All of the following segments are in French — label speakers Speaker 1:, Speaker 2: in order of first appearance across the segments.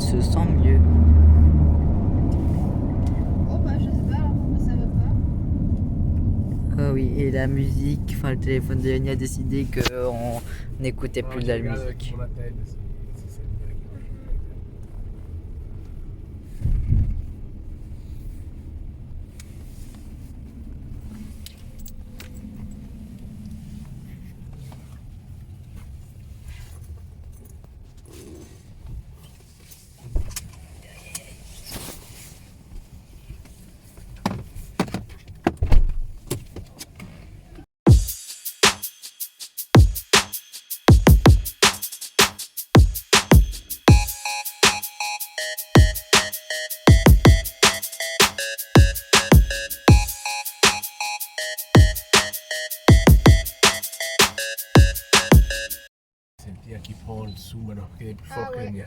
Speaker 1: se sent mieux.
Speaker 2: Oh bah je sais pas, alors pourquoi ça va pas.
Speaker 1: Ah oui, et la musique, enfin le téléphone de Yanni a décidé qu'on n'écoutait plus de la musique.
Speaker 3: C'est le tien qui prend le dessous maintenant, qui est plus fort que le mien.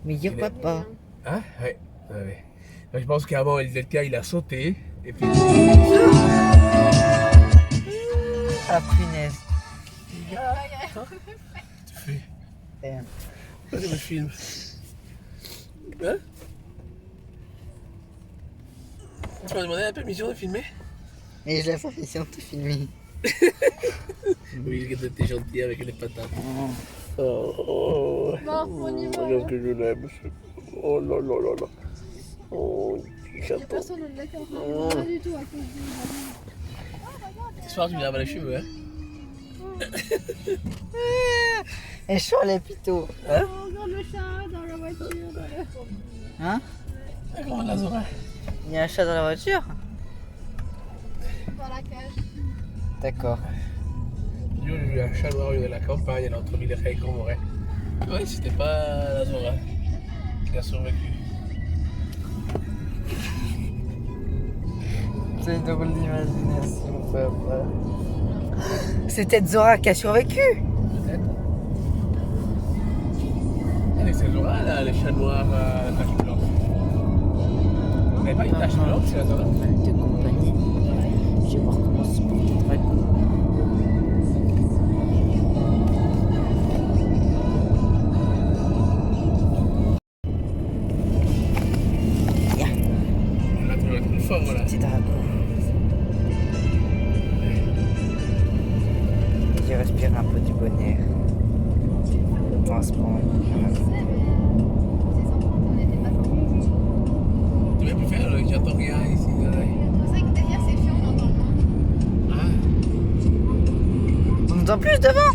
Speaker 1: Meilleur papa.
Speaker 3: Hein? Ouais. Ouais. Donc, je pense qu'avant, le tien il a sauté. Et puis.
Speaker 1: Ah punaise.
Speaker 3: Tu fais.
Speaker 1: Merde.
Speaker 3: Allez, me filme. Hein? Tu m'as demandé la permission de filmer?
Speaker 1: Mais je l'ai pas fait si on te filmer.
Speaker 3: Oui, t'es gentil avec les patates.
Speaker 1: Oh.
Speaker 3: Oh,
Speaker 2: Bon, on y va.
Speaker 3: regarde que je l'aime. Oh là là là là. Oh, petit
Speaker 2: Il y a
Speaker 3: chaton.
Speaker 2: personne dans le d'accord. Pas du tout à cause du.
Speaker 3: Ce soir, tu me laves les cheveux, hein?
Speaker 1: Et chaud les pitos.
Speaker 3: Hein?
Speaker 2: Oh, regarde le chat dans la voiture.
Speaker 1: Hein?
Speaker 3: Comment la Zora?
Speaker 1: Il y a un chat dans la voiture?
Speaker 2: Dans la cage.
Speaker 1: D'accord.
Speaker 3: J'ai vu un chat noir de la campagne, elle a entre Villeray et Courmoray. Ouais, c'était pas la Zora qui a survécu.
Speaker 1: C'est une drôle d'imagination, papa. C'est peut-être Zora qui a survécu.
Speaker 3: Peut-être. Allez, c'est Zora, là, les chats noirs à la tache blanche. On n'avait pas une tache blanche, c'est la Zora?
Speaker 1: De compagnie. Je vais voir comment se porte le dragon.
Speaker 3: Là, tu dois être plus fort, voilà.
Speaker 1: Petit dragon. Je respire un peu du bon air. En ce moment.
Speaker 3: Tu vas plus faire le j'entends rien ici.
Speaker 2: C'est vrai que derrière c'est chiant, on entend moins.
Speaker 3: Ah,
Speaker 1: On entend plus devant.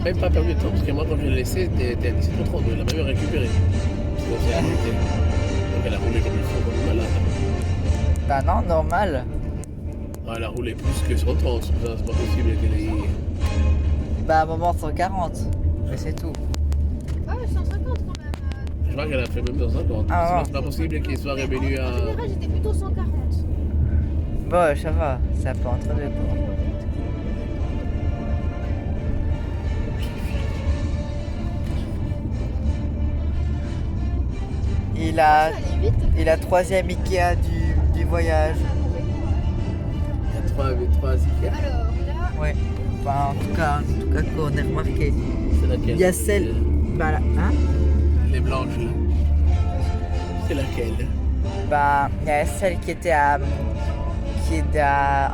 Speaker 3: même pas perdu de temps, parce que moi, quand je l'ai laissé, t'es à 17h32, elle a même récupéré. Parce qu'on s'est arrêté. Donc elle a roulé comme il faut, comme une malade.
Speaker 1: Bah non, normal.
Speaker 3: Ah, elle a roulé plus que 130, c'est pas possible qu'elle ait...
Speaker 1: Bah à un moment 140. Mais c'est tout.
Speaker 2: Ah, 150 quand même.
Speaker 3: Je crois qu'elle a fait même 150.
Speaker 1: Ah,
Speaker 3: Sinon,
Speaker 1: ouais.
Speaker 3: c'est pas possible qu'il soit revenu à...
Speaker 2: En général, j'étais plutôt 140.
Speaker 1: Bon, ça va. C'est un peu entre deux. Quoi. Et la troisième Ikea du voyage.
Speaker 3: Il y a trois Ikea.
Speaker 2: Alors là,
Speaker 1: Ouais. Enfin, en tout cas qu'on a remarqué.
Speaker 3: C'est laquelle?
Speaker 1: Il y a celle. Bah là, hein?
Speaker 3: Les blanches là. C'est laquelle?
Speaker 1: Bah, il y a celle qui était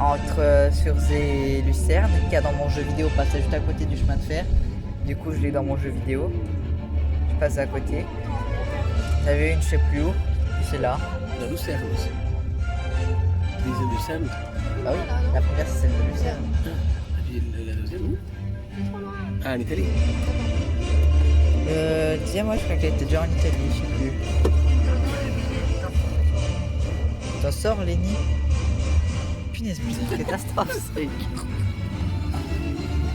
Speaker 1: entre Surzé et Lucerne, qui est dans mon jeu vidéo, passe juste à côté du chemin de fer. Du coup, je l'ai dans mon jeu vidéo. Je passe à côté. Il y avait une, je sais plus où. Et c'est là.
Speaker 3: La Lucerne aussi. Les Lucerne.
Speaker 1: Bah oui, la première c'est celle de Lucerne.
Speaker 3: La deuxième où? Ah, en Italie.
Speaker 1: Deuxième, moi je crois qu'elle était déjà en Italie, je sais plus. T'en sors, Lenny? Punaise, mais c'est une catastrophe ce truc.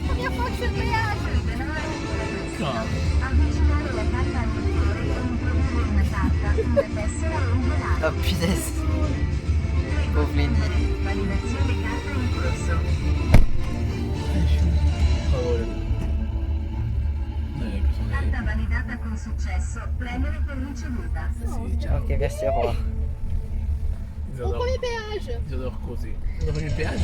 Speaker 2: première fois que je fais le voyage.
Speaker 1: Oh punaise. Pauvre Lenny.
Speaker 4: Validata con successo, premio ricevuta.
Speaker 1: Ok, merci, au revoir.
Speaker 2: Mon premier péage.
Speaker 3: Ils adorent causer. Le premier péage?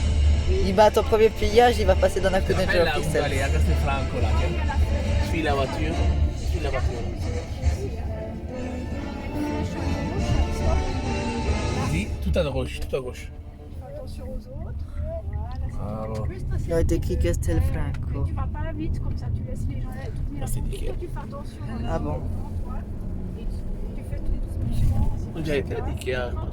Speaker 1: Il bat ton premier pillage, il va passer dans la
Speaker 3: Tu te
Speaker 1: fenêtre
Speaker 3: rappelles
Speaker 1: de
Speaker 3: là où
Speaker 1: Pixel.
Speaker 3: aller, à Castelfranco là. Suis la voiture. Suis la voiture. Vas-y, tout à gauche, tout à gauche.
Speaker 2: Attention aux autres.
Speaker 3: Ah bon.
Speaker 1: Il a été écrit Castelfranco.
Speaker 5: Tu vas pas vite, comme ça tu laisses les gens tourner
Speaker 3: Ah, c'est
Speaker 5: la
Speaker 3: nickel.
Speaker 5: Toi, tu fais attention.
Speaker 1: Ah bon?
Speaker 5: Et tu fais tout doucement.
Speaker 3: On dirait que t'as dit qu'il y a...
Speaker 1: Non.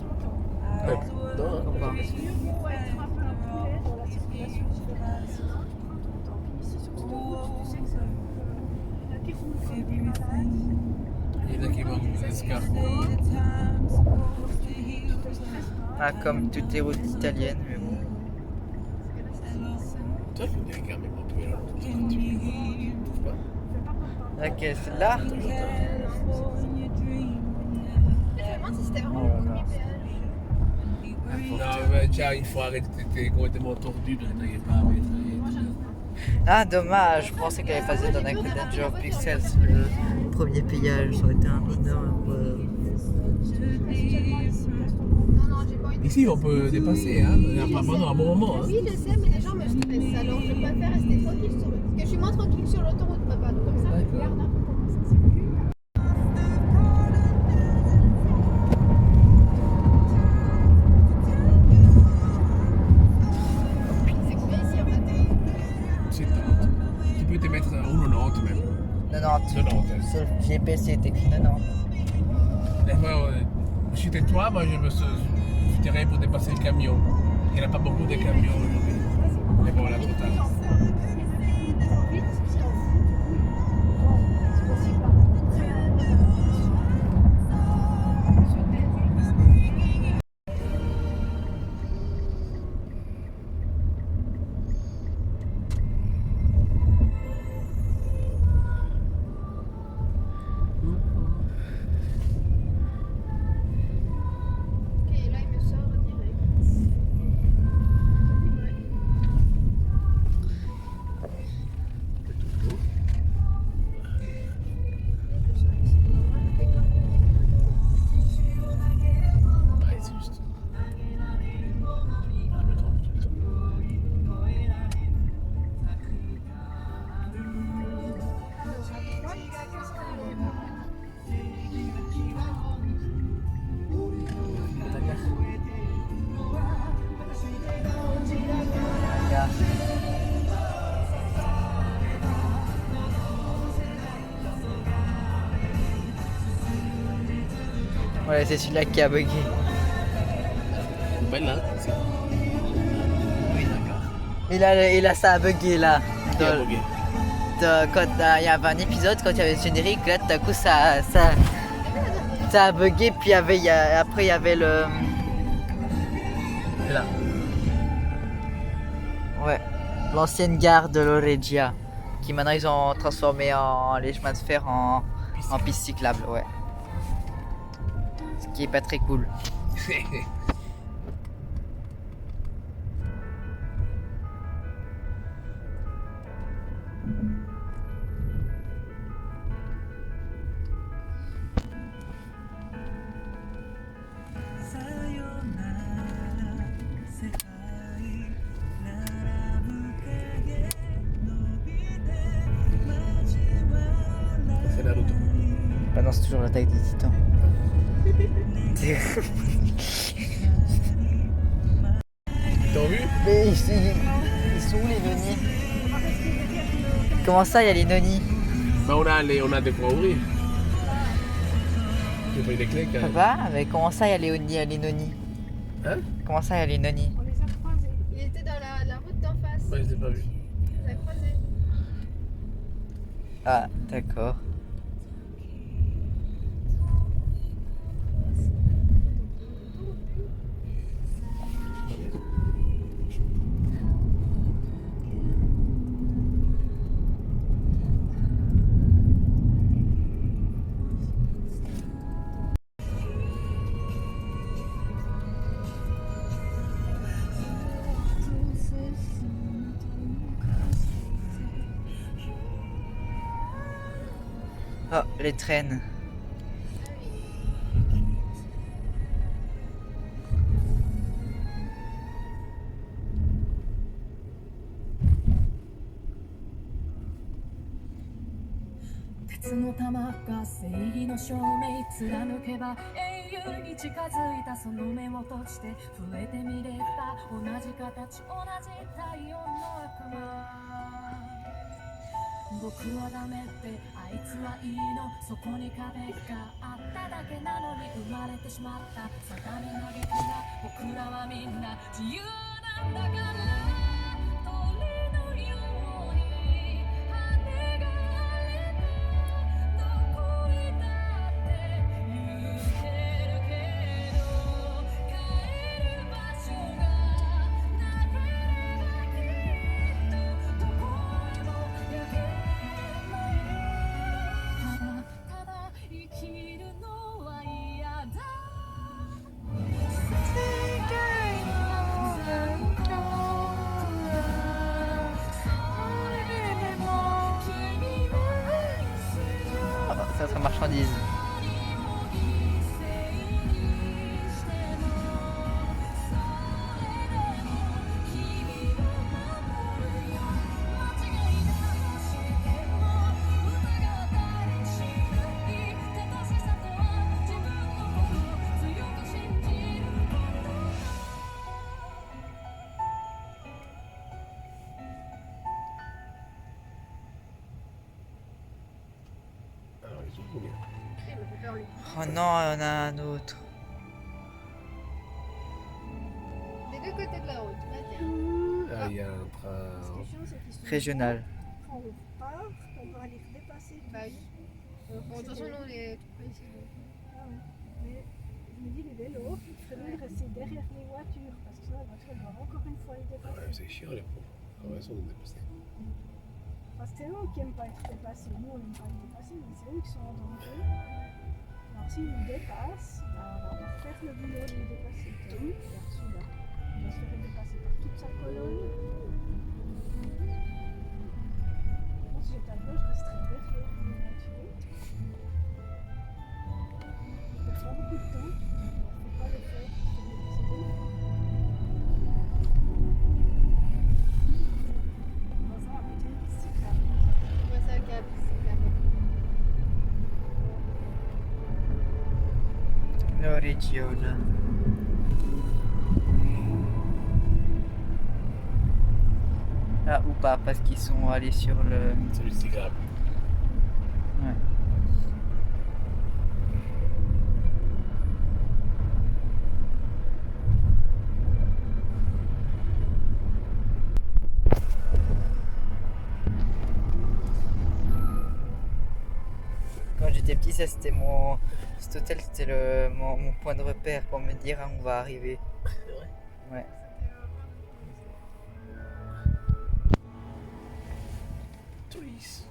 Speaker 3: Non.
Speaker 1: Pourquoi?
Speaker 5: Pour être un peu imprudent dans la circulation. Sinon, tu prends ton temps. Puis ici, sur cette route, tu sais que ça. Il y en a qui roulent comme des malades.
Speaker 3: Il y en a qui vont aux escargots.
Speaker 5: Tu te stresses pas.
Speaker 1: Ah, comme toutes les routes italiennes, mais bon.
Speaker 3: Toi, tu es quand même un peu là. Tu trouves pas?
Speaker 1: Laquelle? Celle-là?
Speaker 2: Je me demande si c'était vraiment
Speaker 1: Oh
Speaker 2: le
Speaker 1: là
Speaker 2: premier
Speaker 1: là.
Speaker 2: péage.
Speaker 3: Non, mais déjà, il faut arrêter. T'es complètement tordu de n'arriver pas à mettre.
Speaker 1: Ah, dommage, je pensais qu'elle avait passé dans la Danger of Pixels, le premier pillage, ça aurait été un énorme.
Speaker 2: Non, non, j'ai pas envie de...
Speaker 3: Ici, on peut dépasser, hein. Il y a pas pendant un bon moment, hein.
Speaker 2: Oui, je sais, mais les gens me stressent. Alors, je préfère rester tranquille sur le... Parce que je suis moins tranquille sur l'autoroute, papa. Donc, comme ça, je
Speaker 3: D'accord.
Speaker 2: regarde un peu comment ça circule. C'est combien ici, en fait?
Speaker 3: C'est 30. Tu peux te mettre à 1,90 même.
Speaker 1: 90.
Speaker 3: 90.
Speaker 1: Sur le GPS, il est écrit 90.
Speaker 3: Des fois, je suis de toi, moi je me dirais pour dépasser le camion. Il n'y en a pas beaucoup de camions aujourd'hui. Mais bon, la totale.
Speaker 5: Vite, si on c'est possible.
Speaker 2: Ok, là, il me sort direct.
Speaker 3: Ouais, c'est juste. Je me trompe tout le temps.
Speaker 1: Regarde. Ouais, c'est celui-là qui a bugué.
Speaker 3: Belle là. Oui, d'accord.
Speaker 1: Et là, ça a bugué là.
Speaker 3: Qui a bugué?
Speaker 1: il y avait un épisode, quand il y avait le générique, là tout à coup ça a bugué, puis après il y avait le...
Speaker 3: Et là.
Speaker 1: Ouais, l'ancienne gare de Loregia, qui maintenant ils ont transformé les chemins de fer en piste cyclable, ouais. Ce qui est pas très cool.
Speaker 3: C'est Naruto.
Speaker 1: Bah non, c'est toujours l'attaque des titans.
Speaker 3: T'as vu?
Speaker 1: Mais ils sont où les nonis? Comment ça, il y a les nonis?
Speaker 3: Bah on a des quoi ouvrir. J'ai pas eu les clés quand même.
Speaker 1: Papa, mais comment ça, il y a les nonis?
Speaker 3: Hein?
Speaker 1: Comment ça, il y a les nonis?
Speaker 5: On les a croisés.
Speaker 2: Il était dans la route d'en face.
Speaker 3: Ouais, je l'ai pas vu.
Speaker 2: On l'a croisé.
Speaker 1: Ah, d'accord. Oh, les traînes.
Speaker 6: 「鉄の玉が正義の証明貫けば英雄に近づいたその目を閉じて触れてみれば同じ形同じ太陽の悪魔」「僕はダメってあいつはいいのそこに壁があっただけなのに生まれてしまった定め嘆きな僕らはみんな自由なんだから」「鳥のように羽があればどこへだって行けるけど帰る場所がなければきっとどこへも行けないただ生きるのは嫌だ世界の何かそれでも君を愛する
Speaker 1: Oh, c'est notre marchandise.
Speaker 3: Alors ils sont combien?
Speaker 2: Il m'a fait peur lui.
Speaker 1: Oh non, il y en a un autre.
Speaker 2: Des deux côtés de la route. Là, tiens.
Speaker 3: Ah, il y a un
Speaker 5: Ce qui
Speaker 3: train.
Speaker 5: est chiant, c'est qu'ils sont
Speaker 1: Régional.
Speaker 5: quand on repart, on va aller dépasser.
Speaker 2: Bah oui. Bon, de toute façon, nous, on est tout près ici. Donc.
Speaker 5: Ah ouais. Mais je me dis, les vélos, il ferait mieux de rester derrière les voitures parce que sinon, les voitures doivent encore une fois les
Speaker 3: Ah ouais,
Speaker 5: dépasser.
Speaker 3: c'est chiant les pauvres. Ah ouais, ils sont dépassés.
Speaker 5: Parce que c'est eux qui n'aiment pas être dépassés. Nous, on n'aime pas être dépassés, mais c'est eux qui sont en danger. Alors, s'ils nous dépassent, ben, on va devoir faire le boulot de les dépasser. Regarde celui-là. Il va se faire dépasser par toute sa colonne. Moi, si j'étais à gauche, je resterais derrière les voitures. On perd pas beaucoup de temps. On ne peut pas le faire. Il faut les dépasser deux fois. On va voir avec une piste cyclable.
Speaker 2: On va ça à Cap. C'est Cap.
Speaker 1: L'Origione. Ah, ou pas, parce qu'ils sont allés sur le...
Speaker 3: Celui-ci grave.
Speaker 1: Ouais. j'étais petit, ça c'était cet hôtel, c'était mon point de repère pour me dire on va arriver.
Speaker 3: C'est vrai.
Speaker 1: Ouais.
Speaker 3: Twist.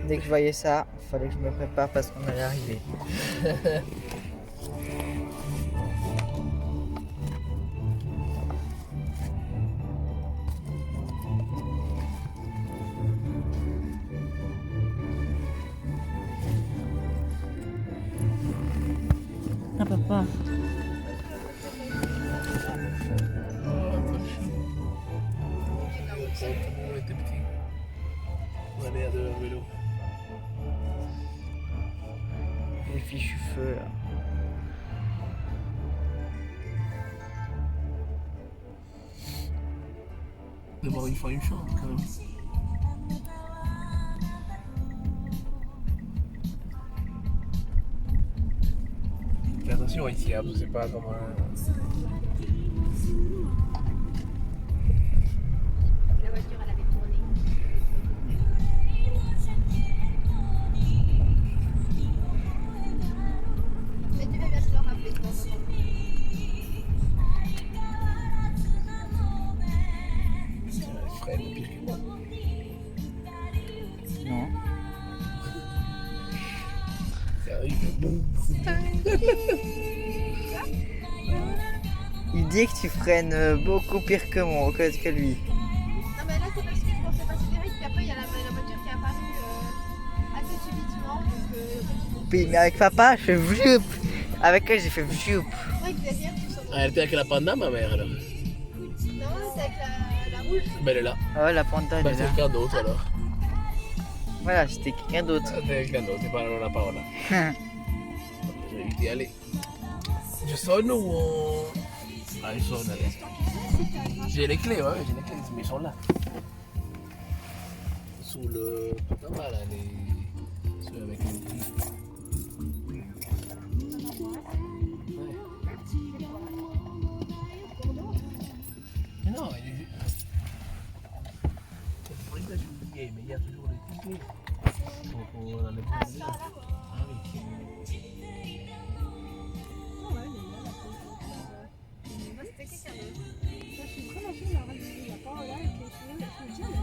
Speaker 1: Dès que je voyais ça, il fallait que je me prépare parce qu'on allait arriver. Ah papa.
Speaker 3: Quand on était petit, on allait à deux en vélo.
Speaker 1: Les fichus feux là.
Speaker 3: D'abord, il faut une chambre quand même. Fais attention ici, hein, c'est pas comme un.
Speaker 2: La voiture, elle avait tourné. Mais tu veux bien te le rappeler de temps en temps.
Speaker 3: Fred est pire que moi.
Speaker 1: Non.
Speaker 3: Ça arrive, boum.
Speaker 1: Il dit que tu freines beaucoup pire que moi, que lui.
Speaker 2: Non mais là c'est parce que je pensais passer direct, puis après il y a la voiture qui est apparue assez subitement, donc
Speaker 1: Oui, mais avec papa, je fais vjoup. Avec elle, j'ai fait vjoup.
Speaker 2: ouais, tu vas dire, tu sens.
Speaker 3: Ah, elle était avec la panda, ma mère alors.
Speaker 2: Non, c'est avec la rouge.
Speaker 3: Ben, elle est là.
Speaker 1: Ah ouais, la panda, elle
Speaker 3: Bah,
Speaker 1: est
Speaker 3: c'est
Speaker 1: là.
Speaker 3: quelqu'un d'autre alors.
Speaker 1: Voilà, c'était quelqu'un d'autre.
Speaker 3: C'est quelqu'un d'autre, c'est pas la parole. Je vais vite y aller. Je sonne ou on. Ah, je sonne, allez. J'ai les clés, ouais, j'ai les clés, mais ils sont là. Sous le. Pas mal, là, les. Ceux avec les clés. Ouais. Mais non, il est. C'est pour les oubliés, mais il y a toujours les clés. Pour les prendre. Ah oui.
Speaker 2: Moi c'était quelqu'un d'autre.
Speaker 5: Ça, je suis très naturelle à regarder la parole avec les cheveux. Je me dis, elle a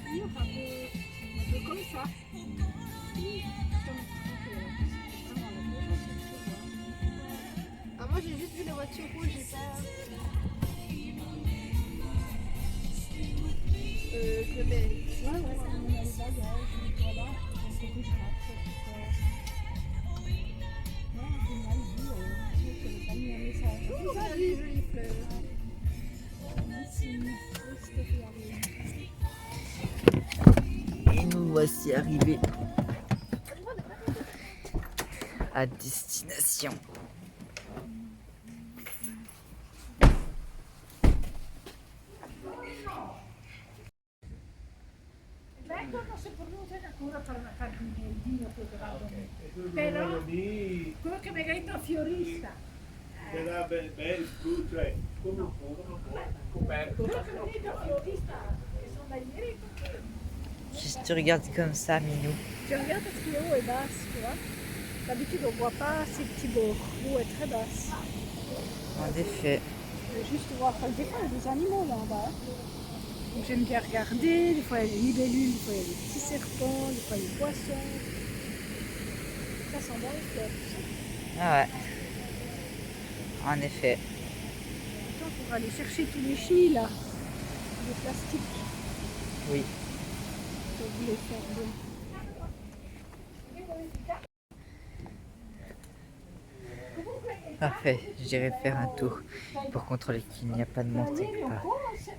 Speaker 5: une de coiffure un peu comme ça.
Speaker 2: Ah, moi j'ai juste vu la voiture rouge, j'ai pas. Je mets.
Speaker 5: Ouais, on a les bagages, voilà. On se couche après. Ouais, j'ai mal vu. Je n'ai pas mis un message.
Speaker 2: Oh, jolie fleur.
Speaker 5: Merci. C'était fait arriver.
Speaker 1: Et nous voici arrivés à destination.
Speaker 7: Però quello che mi hai detto fiorista,
Speaker 8: Era bel cutre.
Speaker 3: Coperto.
Speaker 7: quello che mi hai detto fiorista, che sono dai miei.
Speaker 1: Qu'est-ce que tu regardes comme ça, Minou?
Speaker 5: Tu regardes parce que l'eau est basse, tu vois. D'habitude, on ne voit pas ces petits bords. L'eau est très basse.
Speaker 1: En effet.
Speaker 5: Je veux juste voir. Enfin, des fois, il y a des animaux là en bas. Donc, j'aime bien regarder. Des fois, il y a des libellules, des fois, il y a des petits serpents, des fois, il y a des poissons. Ça sent bon les fleurs, tu sais.
Speaker 1: Ah ouais. En effet.
Speaker 5: Attends, pour aller chercher tous les chenilles là. De plastique.
Speaker 1: Oui.
Speaker 5: Je voulais faire de...
Speaker 1: Parfait. J'irai faire un tour pour contrôler qu'il n'y a pas de montée pas.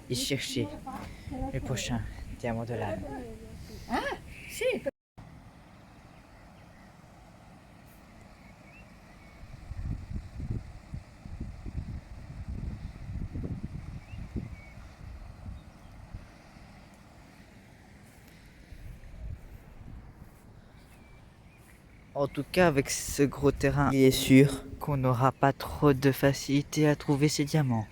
Speaker 1: Et chercher le prochain diamant de l'âme. En tout cas, avec ce gros terrain, il est sûr qu'on n'aura pas trop de facilité à trouver ces diamants.